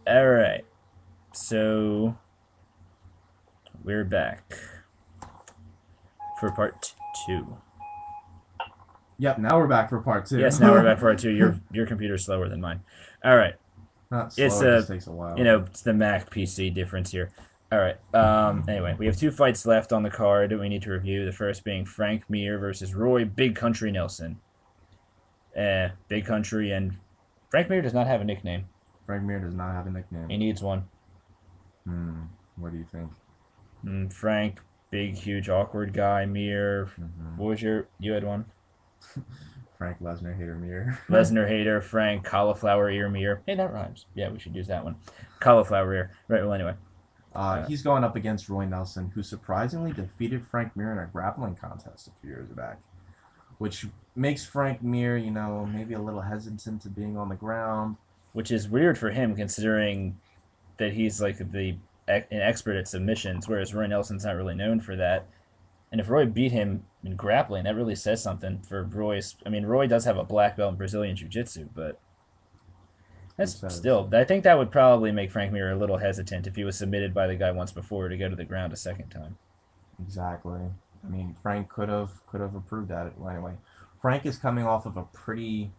All right. So we're back for part two. Yep, now we're back for part two. Yes, now we're back for part two. Your computer's slower than mine. All right. Not It's slow, it just takes a while. it's the Mac PC difference here. All right. Anyway, we have two fights left on the card that we need to review. The first being Frank Mir versus Roy Big Country Nelson. Big Country and Frank Mir does not have a nickname. Frank Mir does not have a He nickname. needs one. What do you think? Frank, big, huge, awkward guy. Mir, Hmm. what was you had one? Frank Lesnar, hater Mir. Lesnar hater, Frank, cauliflower ear Mir. Hey, that rhymes. Yeah, we should use that one. Cauliflower ear. Right, well, anyway. He's going up against Roy Nelson, who surprisingly defeated Frank Mir in a grappling contest a few years back, which makes Frank Mir, maybe a little hesitant to being on the ground. Which is weird for him considering that he's like an expert at submissions, whereas Roy Nelson's not really known for that. And if Roy beat him in grappling, that really says something for Roy's. I mean, Roy does have a black belt in Brazilian Jiu Jitsu, but Who that's says? still. I think that would probably make Frank Mir a little hesitant if he was submitted by the guy once before to go to the ground a second time. Exactly. I mean, Frank could have approved that. Well, anyway, Frank is coming off of a pretty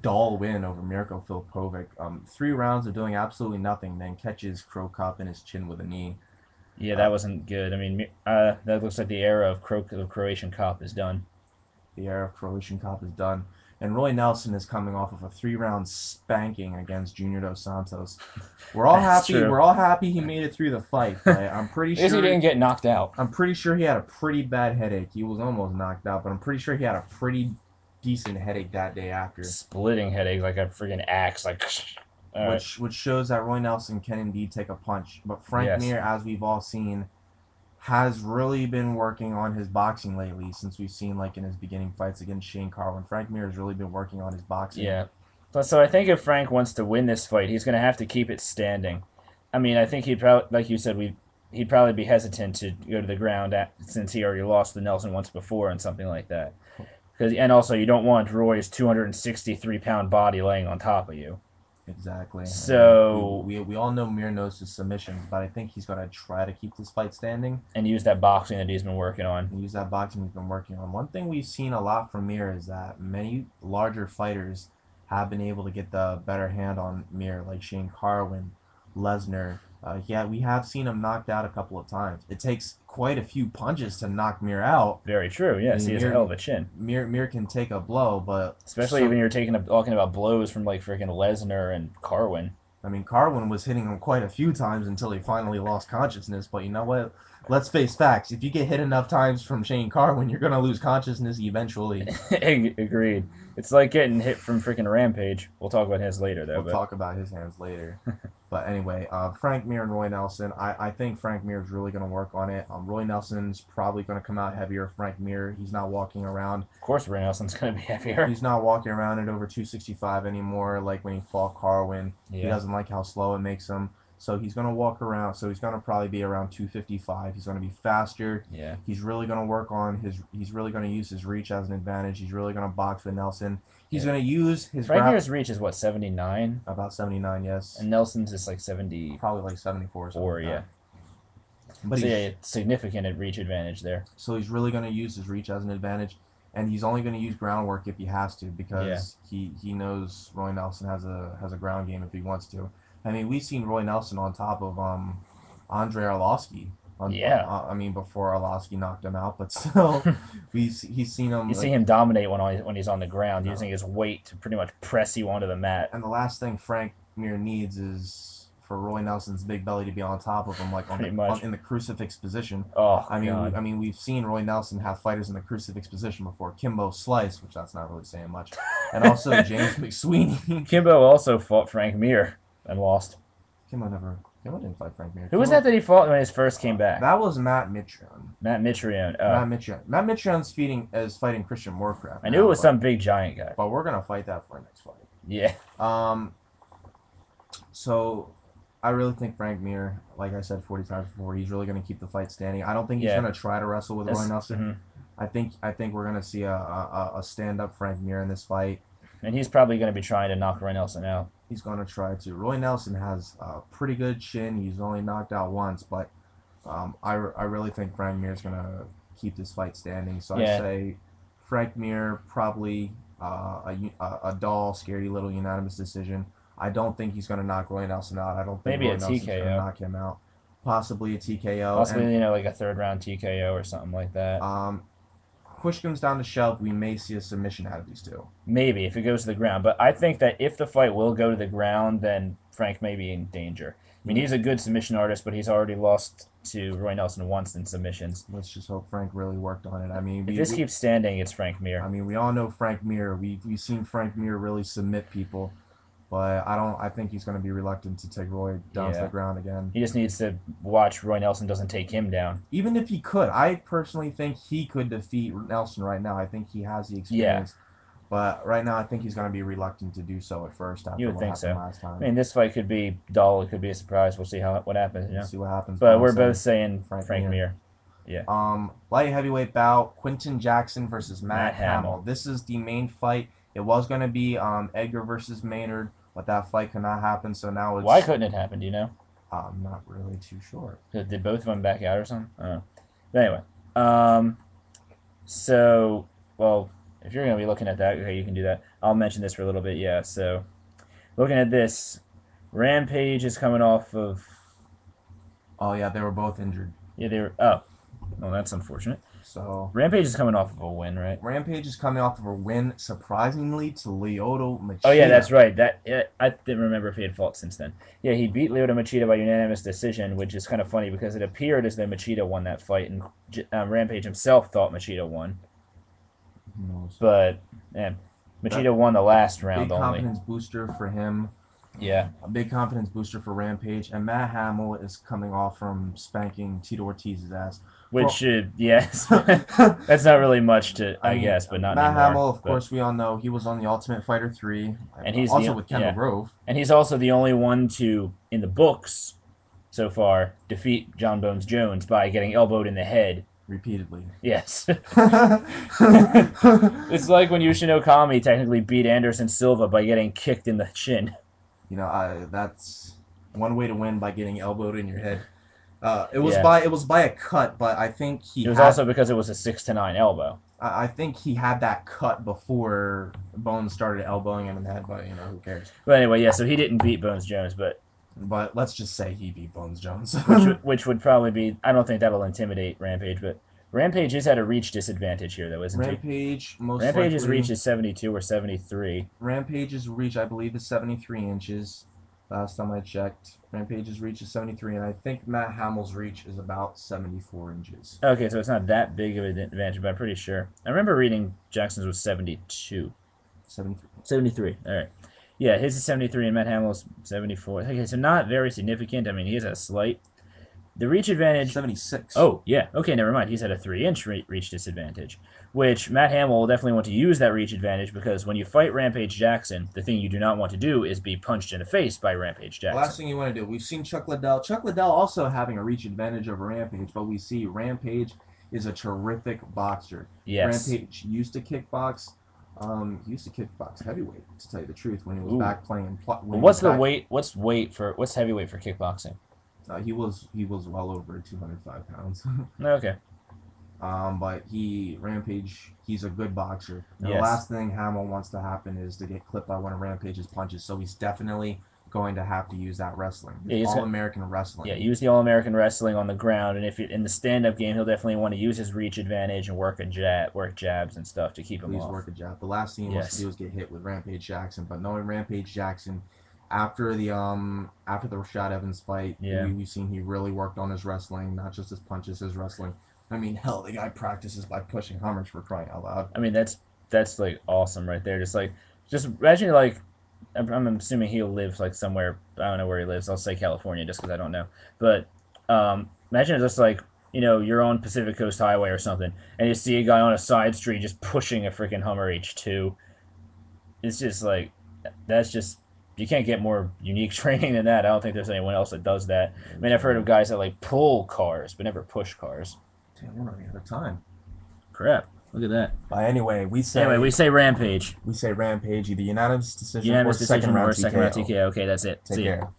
dull win over Mirko Filipovic. 3 rounds of doing absolutely nothing, then catches Crow Cup in his chin with a knee. Yeah, Uh, that wasn't good. I mean, that looks like the era of Croatian cop is done. the era of Croatian Cup is done. And Roy Nelson is coming off of a 3 round spanking against Junior Dos Santos. We're all That's happy. true. We're all happy he made it through the fight, but I'm pretty I guess he sure didn't get knocked out. I'm pretty sure he had a pretty bad headache. He was almost knocked out, but I'm pretty sure he had a pretty decent headache that day after. Splitting headache like a freaking axe. Like, all right. Which shows that Roy Nelson can indeed take a punch. But Frank Yes. Mir, as we've all seen, has really been working on his boxing lately. Since we've seen like in his beginning fights against Shane Carwin, Frank Mir has really been working on his boxing. Yeah. So I think if Frank wants to win this fight, he's going to have to keep it standing. I mean, I think he'd probably, like you said, he'd probably be hesitant to go to the ground since he already lost to Nelson once before and something like that. And also you don't want Roy's 263-pound body laying on top of you. Exactly. I mean, So we all know Mir knows his submissions, but I think he's going to try to keep this fight standing and use that boxing that he's been working on. and use that boxing he's been working on. One thing we've seen a lot from Mir is that many larger fighters have been able to get the better hand on Mir, like Shane Carwin, Lesnar. Yeah, we have seen him knocked out a couple of times. It takes quite a few punches to knock Mir out. Very true. I Yes, mean, he has a hell of a chin. Mir can take a blow, but Especially when you're talking about blows from like freaking Lesnar and Carwin. I mean, Carwin was hitting him quite a few times until he finally lost consciousness. But you know what? Let's face facts. If you get hit enough times from Shane Carwin, you're gonna lose consciousness eventually. Agreed. It's like getting hit from freaking Rampage. We'll talk about his later though. We'll But talk about his hands later. But anyway, Frank Mir and Roy Nelson. I think Frank Mir is really going to work on it. Roy Nelson's probably going to come out heavier. Frank Mir, he's not walking around. of course, Ray Nelson's gonna be heavier. He's not walking around at over 265 anymore like when he fought Carwin. He Yeah. doesn't like how slow it makes him. So he's going to walk around. So he's going to probably be around 255. He's going to be faster. Yeah. He's really going to work on his. He's really going to use his reach as an advantage. He's really going to box with Nelson. He's Yeah. going to use his Frank Mir's reach is what 79, about 79. Yes, and Nelson's is like 74. probably like 74 or something. Like Yeah. that. But So he's, yeah, significant reach advantage there. so he's really going to use his reach as an advantage, and he's only going to use groundwork if he has to because he knows Roy Nelson has a ground game if he wants to. I mean, we've seen Roy Nelson on top of Andre Arlovsky. Yeah. I mean, before Arlovsky knocked him out, but still, he's seen him. You see him dominate when he's on the ground, No. using his weight to pretty much press you onto the mat. And the last thing Frank Mir needs is for Roy Nelson's big belly to be on top of him, like Pretty much. in the crucifix position. Oh, I mean, God. we've seen Roy Nelson have fighters in the crucifix position before. Kimbo Slice, which that's not really saying much, and also James McSweeney. Kimbo also fought Frank Mir and lost. Kimbo didn't fight Frank Mir. Who was that he fought when he first came back? That was Matt Mitrione. Matt Mitrione. Matt Mitrione's fighting Christian Warcraft. I knew it was some big giant guy. but we're gonna fight that for our next fight. Yeah. Um, so I really think Frank Mir, like I said 40 times before, he's really going to keep the fight standing. I don't think he's Yeah. going to try to wrestle with Roy Nelson. Mhm. I think we're going to see a stand up Frank Mir in this fight. And he's probably going to be trying to knock Roy Nelson out. He's going to try to. Roy Nelson has a pretty good chin. He's only knocked out once, but I really think Frank Mir is going to keep this fight standing. So I Yeah, say Frank Mir probably a dull, scary little unanimous decision. I don't think he's going to knock Roy Nelson out. I don't think maybe Roy a Nelson's going to TKO. knock him out. Possibly a TKO. And Possibly, like a third round TKO or something like that. um, push comes down to shove, we may see a submission out of these two. Maybe if it goes to the ground. But I think that if the fight will go to the ground, then Frank may be in danger. I mean, he's a good submission artist, but he's already lost to Roy Nelson once in submissions. Let's just hope Frank really worked on it. I mean, If this keeps standing, it's Frank Mir. we all know Frank Mir. We've seen Frank Mir really submit people, but I think he's going to be reluctant to take Roy down to the Yeah. ground again. He just needs to watch Roy Nelson doesn't take him down. Even if he could, I personally think he could defeat Nelson right now. I think he has the Yeah, experience. But right now, I think he's going to be reluctant to do so at first you after would what think happened so. last I time. mean, this fight could be dull. It could be a surprise. We'll see what happens. We'll see what happens. But I'm we're saying both saying Frank Frank Mir. Mir. Yeah. Light heavyweight bout: Quinton Jackson versus Matt Matt Hamill. Hamill. This is the main fight. It was going to be Edgar versus Maynard, but that fight could not happen. So now it's Why couldn't it happen? Do you know? I'm not really too sure. Did both of them back out or something? I don't know. But anyway, um, so well, if you're gonna be looking at that, okay, you can do that. I'll mention this for a little bit. Yeah. So looking at this, Rampage is coming off of. Oh yeah, they were both injured. Yeah, they were. Oh, well, that's unfortunate. So Rampage is coming off of a win, right? Rampage is coming off of a win, surprisingly, to Lyoto Machida. Oh yeah, that's right. I didn't remember if he had fought since then. Yeah, he beat Lyoto Machida by unanimous decision, which is kind of funny because it appeared as though Machida won that fight, and Rampage himself thought Machida won, Who knows? but yeah, Machida won the last round Big only. confidence booster for him. Yeah, A big confidence booster for Rampage. And Matt Hamill is coming off from spanking Tito Ortiz's ass. which yes, that's not really much to I mean, guess, but not Matt anymore. Hamill, of but- course, we all know he was on the Ultimate Fighter 3, And he's also the- with Kendall yeah. Grove. and he's also the only one to in the books so far defeat John Bones Jones by getting elbowed in the head. Repeatedly. Yes. It's like when Yushin Okami technically beat Anderson Silva by getting kicked in the chin. That's one way to win, by getting elbowed in your head. It Yeah. was by a cut, but I think It was also because it was a 6-9 elbow. I think he had that cut before Bones started elbowing him in the head. But who cares? But anyway, yeah, so he didn't beat Bones Jones, but But let's just say he beat Bones Jones. which would probably be I don't think that'll intimidate Rampage, but Rampage is at a reach disadvantage here though, isn't he? Rampage's likely, reach is 72 or 73. Rampage's reach, I believe, is 73 inches. Last time I checked, Rampage's reach is 73, and I think Matt Hamill's reach is about 74 inches. Okay, so it's not that big of an advantage, but I'm pretty sure. I remember reading Jackson's was 72. 73. 73. All right. Yeah, his is 73 and Matt Hamill's 74. Okay, so not very significant. I mean, he has a slight. The reach advantage. 76. Oh, yeah. Okay, never mind. He's at a 3-inch reach disadvantage, which Matt Hamill will definitely want to use that reach advantage because when you fight Rampage Jackson, the thing you do not want to do is be punched in the face by Rampage Jackson. Last thing you want to do, we've seen Chuck Liddell. Chuck Liddell also having a reach advantage over Rampage, but we see Rampage is a terrific boxer. Yes. Rampage used to kickbox. He used to kickbox heavyweight, to tell you the truth, when he was Ooh. back playing. What's the weight? What's heavyweight for kickboxing? He was well over 205 pounds. Okay. But Rampage, he's a good boxer. And Yes. The last thing Hamill wants to happen is to get clipped by one of Rampage's punches. So he's definitely going to have to use that wrestling. Yeah, he's All-American wrestling. Yeah, use the All-American wrestling on the ground, and if in the stand-up game, he'll definitely want to use his reach advantage and work jabs and stuff to keep him Please off. work a jab. The last thing he wants to do is get hit with Rampage Jackson. But knowing Rampage Jackson, after the Rashad Evans fight, Yeah. we've seen he really worked on his wrestling, not just his punches, his wrestling. I mean, hell, the guy practices by pushing Hummers, for crying out loud. I mean, that's like awesome right there. Just imagine like I'm assuming he'll live like somewhere. I don't know where he lives. I'll say California just because I don't know. But imagine just like you're on Pacific Coast Highway or something, and you see a guy on a side street just pushing a freaking Hummer H2. It's just like that's just you can't get more unique training than that. I don't think there's anyone else that does that. I mean, I've heard of guys that like pull cars but never push cars. Damn, we're running out of time. Crap. Look at that. But anyway, Anyway, we say Rampage. we say Rampage, either unanimous decision or Unanimous second decision round or second round TKO. TKO. Okay, that's it. Take See ya. care.